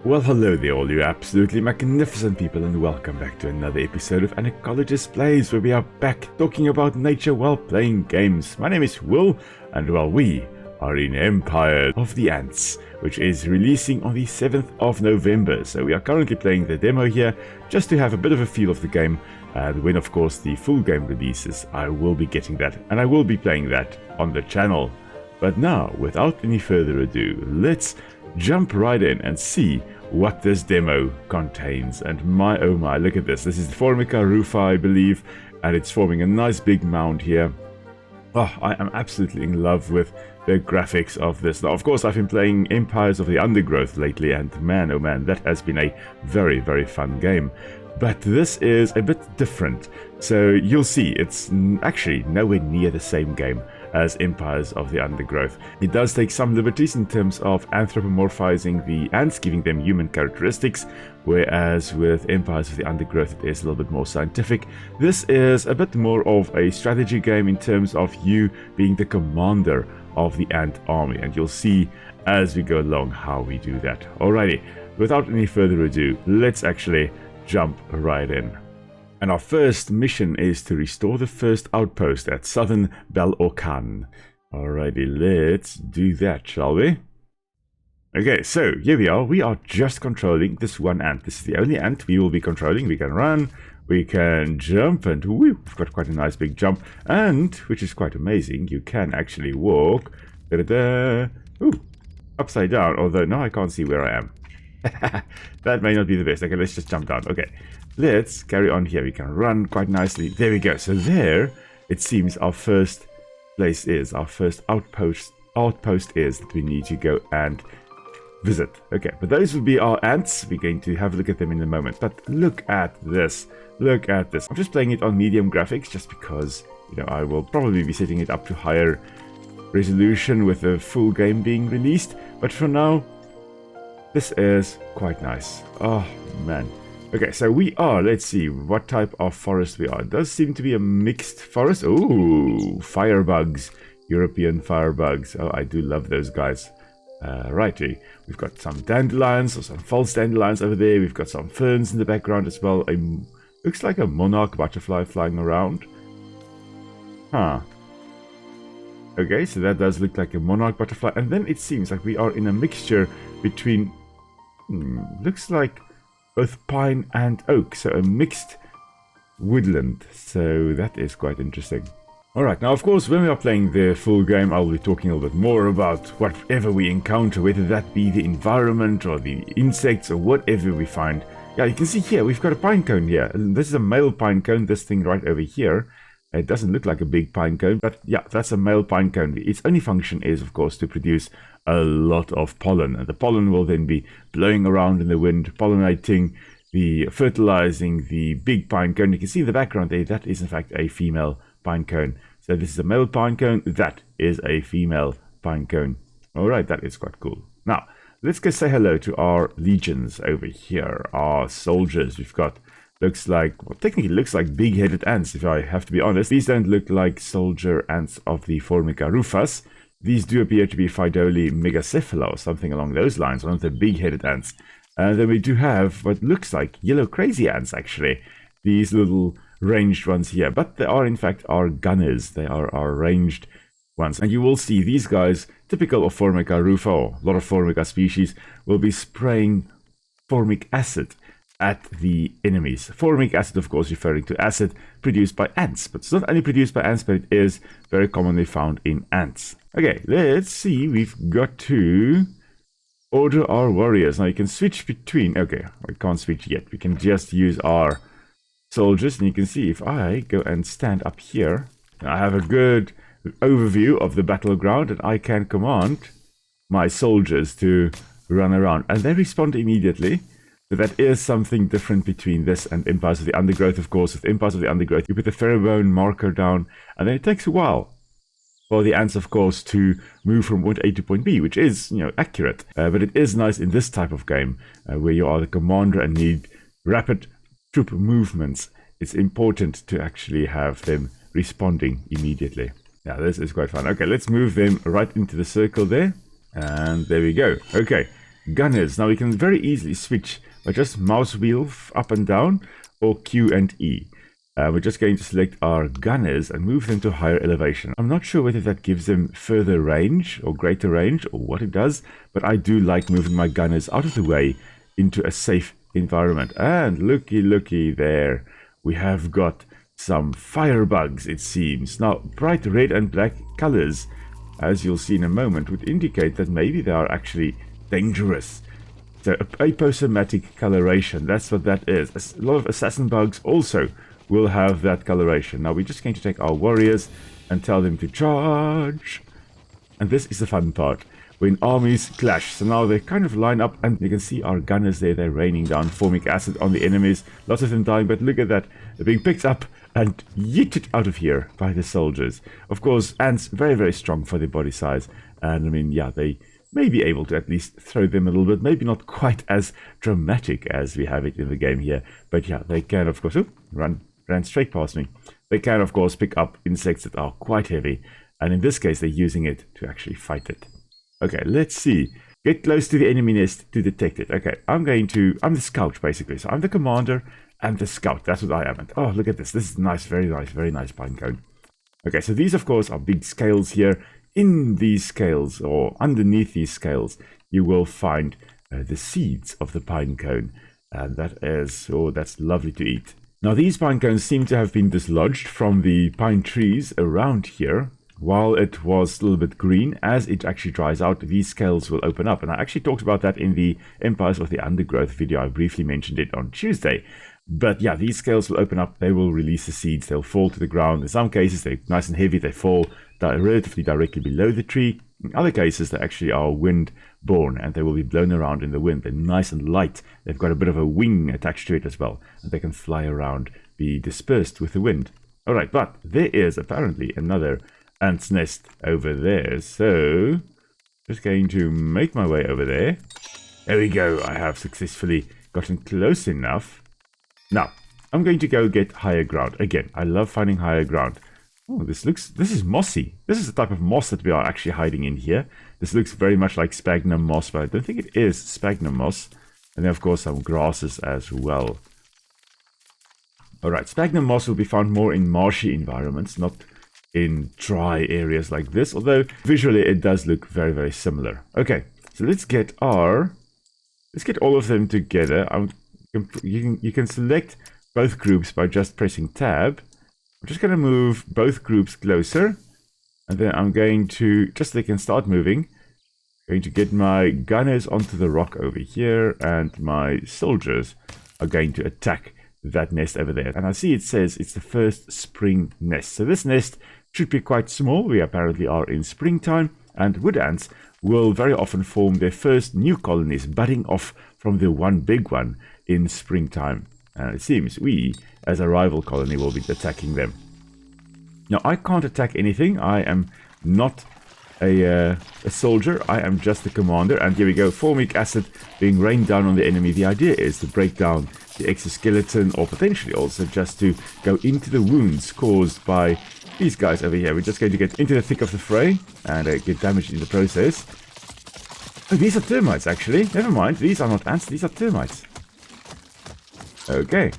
Well, hello there all you absolutely magnificent people, and welcome back to another episode of an Ecologist Plays, where we are back talking about nature while playing games. My name is Will, and well, we are in Empire of the Ants, which is releasing on the 7th of November. So we are currently playing the demo here, just to have a bit of a feel of the game, and when of course the full game releases, I will be getting that, and I will be playing that on the channel. But now, without any further ado, let's jump right in and see what this demo contains. And my oh my, look at this. This is the Formica rufa, I believe, and it's forming a nice big mound here. Oh, I am absolutely in love with the graphics of this. Now, of course, I've been playing Empires of the Undergrowth lately, and man, oh man, that has been a very, very fun game. But this is a bit different. So you'll see, it's actually nowhere near the same game as Empires of the Undergrowth. It does take some liberties in terms of anthropomorphizing the ants, giving them human characteristics, whereas with Empires of the Undergrowth it is a little bit more scientific. This is a bit more of a strategy game in terms of you being the commander of the ant army, and you'll see as we go along how we do that. Alrighty, without any further ado, let's actually jump right in. And our first mission is to restore the first outpost at southern Bel-Orkan. Alrighty, let's do that, shall we? Okay, so here we are. We are just controlling this one ant. This is the only ant we will be controlling. We can run, we can jump, and we've got quite a nice big jump. And, which is quite amazing, you can actually walk upside down. Although now I can't see where I am. That may not be the best. Okay, let's just jump down. Okay, let's carry on here. We can run quite nicely. There we go. So there, it seems our first place is, our first outpost is that we need to go and visit. Okay, but those will be our ants. We're going to have a look at them in a moment. But look at this. Look at this. I'm just playing it on medium graphics just because, you know, I will probably be setting it up to higher resolution with the full game being released. But for now, this is quite nice. Oh, man. Okay, so we are, let's see what type of forest we are. It does seem to be a mixed forest. Ooh, firebugs. European firebugs. Oh, I do love those guys. Righty. We've got some dandelions, or some false dandelions over there. We've got some ferns in the background as well. Looks like a monarch butterfly flying around. Huh. Okay, so that does look like a monarch butterfly. And then it seems like we are in a mixture between... looks like both pine and oak, so a mixed woodland. So that is quite interesting. Alright, now of course when we are playing the full game, I'll be talking a little bit more about whatever we encounter, whether that be the environment or the insects or whatever we find. Yeah, you can see here, we've got a pine cone here. This is a male pine cone, this thing right over here. It doesn't look like a big pine cone, but yeah, that's a male pine cone. Its only function is, of course, to produce a lot of pollen. And the pollen will then be blowing around in the wind, pollinating, fertilizing the big pine cone. You can see in the background there, that is in fact a female pine cone. So this is a male pine cone, that is a female pine cone. Alright, that is quite cool. Now, let's go say hello to our legions over here, our soldiers. We've got... looks like, well, technically looks like big-headed ants, if I have to be honest. These don't look like soldier ants of the Formica rufas. These do appear to be Phaidoli megacephala or something along those lines, one of the big-headed ants. And then we do have what looks like yellow crazy ants, actually. These little ranged ones here. But they are, in fact, our gunners. They are our ranged ones. And you will see these guys, typical of Formica rufa, or a lot of Formica species, will be spraying formic acid at the enemies. Formic acid, of course, referring to acid produced by ants. But it's not only produced by ants, but it is very commonly found in ants. Okay, let's see. We've got to order our warriors. Now you can switch between... okay, we can't switch yet. We can just use our soldiers. And you can see if I go and stand up here, I have a good overview of the battleground, and I can command my soldiers to run around. And they respond immediately. So that is something different between this and Empires of the Undergrowth, of course. With Empires of the Undergrowth, you put the pheromone marker down, and then it takes a while for the ants, of course, to move from point A to point B, which is, you know, accurate. But it is nice in this type of game, where you are the commander and need rapid troop movements. It's important to actually have them responding immediately. Yeah, this is quite fun. Okay, let's move them right into the circle there. And there we go. Okay. gunners. Now we can very easily switch by just mouse wheel up and down or Q and E. We're just going to select our gunners and move them to higher elevation. I'm not sure whether that gives them further range or greater range or what it does, but I do like moving my gunners out of the way into a safe environment. And looky there, we have got some firebugs, it seems. Now, bright red and black colors, as you'll see in a moment, would indicate that maybe they are actually dangerous. So, aposematic coloration, that's what that is. A lot of assassin bugs also will have that coloration. Now we're just going to take our warriors and tell them to charge. And this is the fun part, when armies clash. So now they kind of line up, and you can see our gunners there, they're raining down formic acid on the enemies. Lots of them dying, but look at that. They're being picked up and yeeted out of here by the soldiers. Of course, ants, very, very strong for their body size. And I mean, yeah, they may be able to at least throw them a little bit. Maybe not quite as dramatic as we have it in the game here. But yeah, they can, of course, ran straight past me. They can, of course, pick up insects that are quite heavy, and in this case, they're using it to actually fight it. Okay, let's see. Get close to the enemy nest to detect it. Okay, I'm the scout, basically. So I'm the commander and the scout. That's what I am. And, oh, look at this. This is nice, very nice pine cone. Okay, so these, of course, are big scales here. In these scales, or underneath these scales, you will find the seeds of the pine cone. And that is, oh, that's lovely to eat. Now, these pine cones seem to have been dislodged from the pine trees around here while it was a little bit green. As it actually dries out, these scales will open up. And I actually talked about that in the Empires of the Undergrowth video. I briefly mentioned it on Tuesday. But yeah, these scales will open up. They will release the seeds. They'll fall to the ground. In some cases, they're nice and heavy. They fall relatively directly below the tree. In other cases, they actually are wind-borne, and they will be blown around in the wind. They're nice and light. They've got a bit of a wing attached to it as well, and they can fly around, be dispersed with the wind. All right, but there is apparently another ant's nest over there. So, just going to make my way over there. There we go. I have successfully gotten close enough. Now, I'm going to go get higher ground. Again, I love finding higher ground. Oh, this is mossy. This is the type of moss that we are actually hiding in here. This looks very much like sphagnum moss, but I don't think it is sphagnum moss. And then, of course, some grasses as well. Alright, sphagnum moss will be found more in marshy environments, not in dry areas like this. Although, visually, it does look very, very similar. Okay, so let's get all of them together. You can select both groups by just pressing tab. I'm just going to move both groups closer, and then I'm going to, just so they can start moving, going to get my gunners onto the rock over here, and my soldiers are going to attack that nest over there. And I see it says it's the first spring nest. So this nest should be quite small. We apparently are in springtime, and wood ants will very often form their first new colonies, budding off from the one big one in springtime. And it seems we, as a rival colony, will be attacking them. Now, I can't attack anything. I am not a soldier. I am just the commander. And here we go, formic acid being rained down on the enemy. The idea is to break down the exoskeleton, or potentially also just to go into the wounds caused by these guys over here. We're just going to get into the thick of the fray and get damaged in the process. Oh, these are termites, actually. Never mind. These are not ants. These are termites. Okay.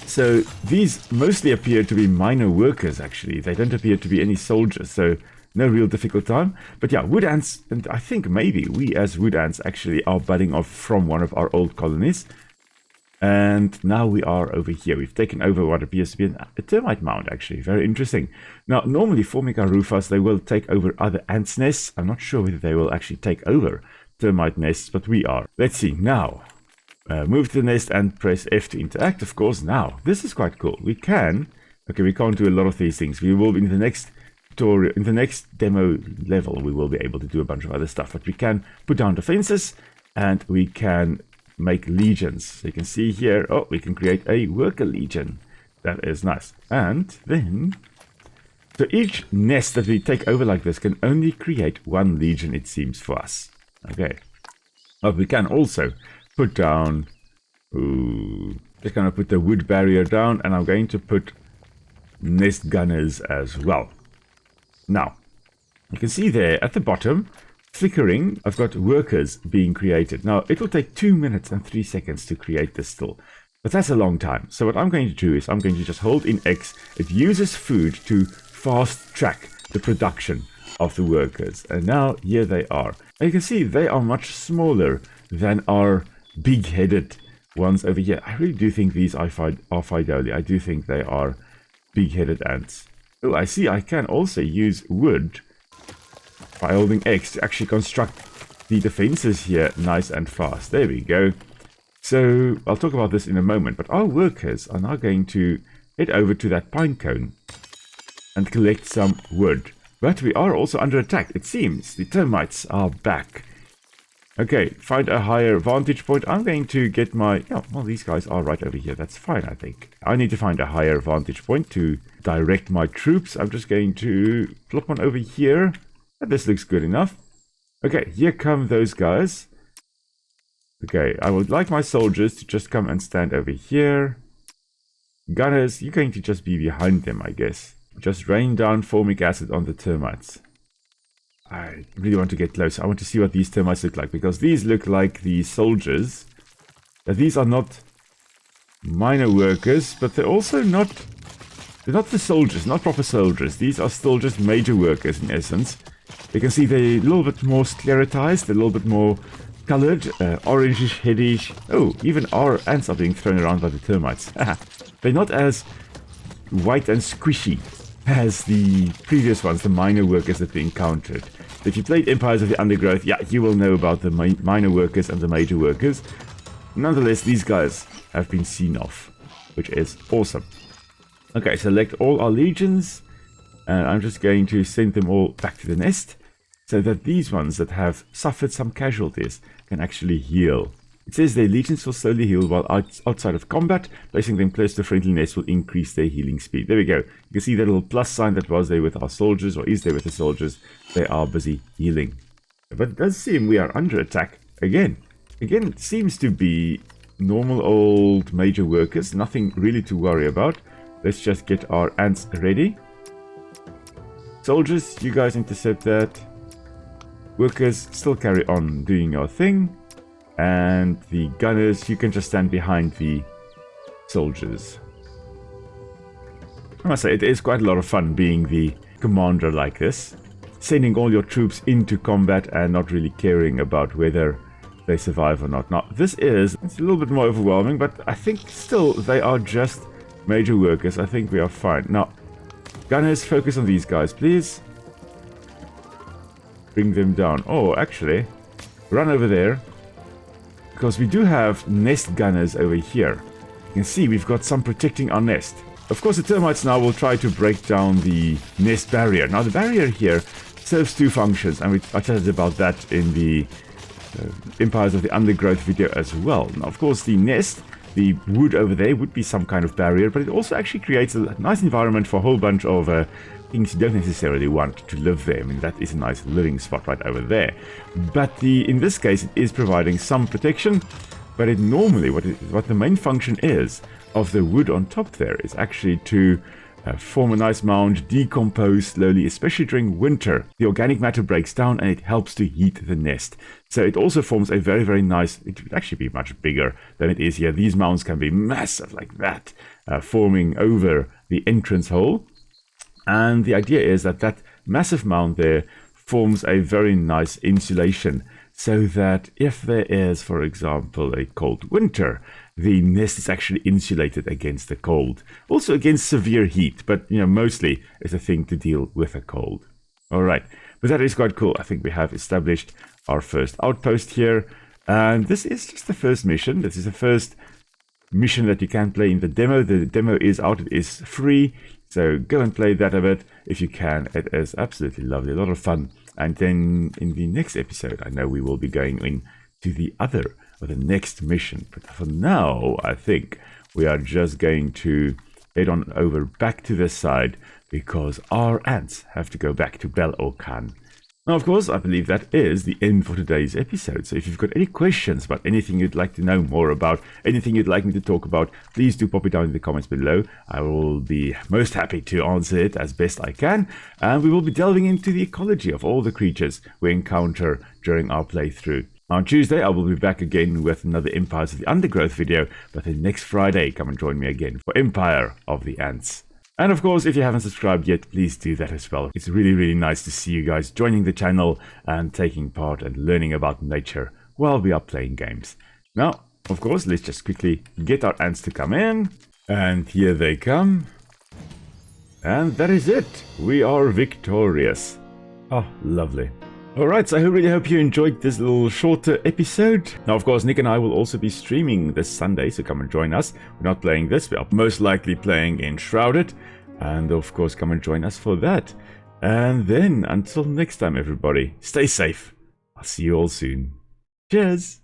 So these mostly appear to be minor workers, actually. They don't appear to be any soldiers, so no real difficult time. But yeah, wood ants, and I think maybe we as wood ants actually are budding off from one of our old colonies. And now we are over here. We've taken over what appears to be a termite mound, actually. Very interesting. Now, normally Formica rufus, they will take over other ants' nests. I'm not sure whether they will actually take over termite nests, but we are. Let's see. Now, move to the nest and press F to interact, of course. Now, this is quite cool. We can... Okay, we can't do a lot of these things. We will, in the next tutorial, in the next demo level, we will be able to do a bunch of other stuff. But we can put down defenses, and we can make legions. So you can see here, oh, we can create a worker legion. That is nice. And then, so each nest that we take over like this can only create one legion, it seems, for us. Okay. But we can also put down, just going to put the wood barrier down, and I'm going to put nest gunners as well. Now, you can see there at the bottom, flickering. I've got workers being created. Now, it will take 2 minutes and 3 seconds to create this still. But that's a long time. So what I'm going to do is I'm going to just hold in X. It uses food to fast track the production of the workers. And now here they are. And you can see they are much smaller than our big-headed ones over here. I really do think these are Phaidoli. I do think they are big-headed ants. Oh, I see. I can also use wood by holding X to actually construct the defenses here nice and fast. There we go. So I'll talk about this in a moment, but our workers are now going to head over to that pine cone and collect some wood. But we are also under attack, it seems. The termites are back. Okay, find a higher vantage point. I'm going to get my... Yeah, well, these guys are right over here. That's fine, I think. I need to find a higher vantage point to direct my troops. I'm just going to plop one over here. This looks good enough. Okay, here come those guys. Okay, I would like my soldiers to just come and stand over here. Gunners, you're going to just be behind them, I guess. Just rain down formic acid on the termites. I really want to get close. I want to see what these termites look like, because these look like the soldiers. These are not minor workers, but they're also not... They're not the soldiers, not proper soldiers. These are still just major workers in essence. You can see they're a little bit more sclerotized, a little bit more colored, orangish, headish. Oh, even our ants are being thrown around by the termites. They're not as white and squishy as the previous ones, the minor workers that we encountered. If you played Empires of the Undergrowth, yeah, you will know about the minor workers and the major workers. Nonetheless, these guys have been seen off, which is awesome. Okay, select all our legions, and I'm just going to send them all back to the nest, so that these ones that have suffered some casualties can actually heal. It says their legions will slowly heal while outside of combat. Placing them close to friendly nests will increase their healing speed. There we go. You can see that little plus sign that was there with our soldiers, or is there with the soldiers. They are busy healing. But it does seem we are under attack again. Again, it seems to be normal old major workers. Nothing really to worry about. Let's just get our ants ready. Soldiers, you guys intercept that. Workers, still carry on doing your thing. And the gunners, you can just stand behind the soldiers. I must say, it is quite a lot of fun being the commander like this. Sending all your troops into combat and not really caring about whether they survive or not. Now, it's a little bit more overwhelming, but I think still they are just major workers. I think we are fine. Now, gunners, focus on these guys, please. Bring them down. Oh, actually, run over there. Because we do have nest gunners over here. You can see we've got some protecting our nest. Of course, the termites now will try to break down the nest barrier. Now, the barrier here serves two functions, and I chatted about that in the Empires of the Undergrowth video as well. Now, of course, the nest, the wood over there, would be some kind of barrier, but it also actually creates a nice environment for a whole bunch of things you don't necessarily want to live there. I mean, that is a nice living spot right over there. But in this case, it is providing some protection. But it normally, what the main function is of the wood on top there is actually to form a nice mound, decompose slowly, especially during winter. The organic matter breaks down and it helps to heat the nest. So it also forms a very, very nice, it would actually be much bigger than it is here. These mounds can be massive like that, forming over the entrance hole. And the idea is that that massive mound there forms a very nice insulation, so that if there is, for example, a cold winter, the nest is actually insulated against the cold. Also against severe heat, but mostly it's a thing to deal with a cold. All right, but that is quite cool. I think we have established our first outpost here, and this is just the first mission. This is the first mission that you can play in the demo. The demo is out, it is free. So go and play that a bit if you can. It is absolutely lovely, a lot of fun. And then in the next episode, I know we will be going into the next mission. But for now, I think we are just going to head on over back to this side, because our ants have to go back to Bel Orkan. Now, of course, I believe that is the end for today's episode. So if you've got any questions about anything you'd like to know more about, anything you'd like me to talk about, please do pop it down in the comments below. I will be most happy to answer it as best I can. And we will be delving into the ecology of all the creatures we encounter during our playthrough. On Tuesday, I will be back again with another Empires of the Undergrowth video. But then next Friday, come and join me again for Empire of the Ants. And of course, if you haven't subscribed yet, please do that as well. It's really, really nice to see you guys joining the channel and taking part and learning about nature while we are playing games. Now, of course, let's just quickly get our ants to come in. And here they come. And that is it. We are victorious. Oh, lovely. Alright, so I really hope you enjoyed this little shorter episode. Now, of course, Nick and I will also be streaming this Sunday, so come and join us. We're not playing this, we are most likely playing Enshrouded. And, of course, come and join us for that. And then, until next time, everybody, stay safe. I'll see you all soon. Cheers!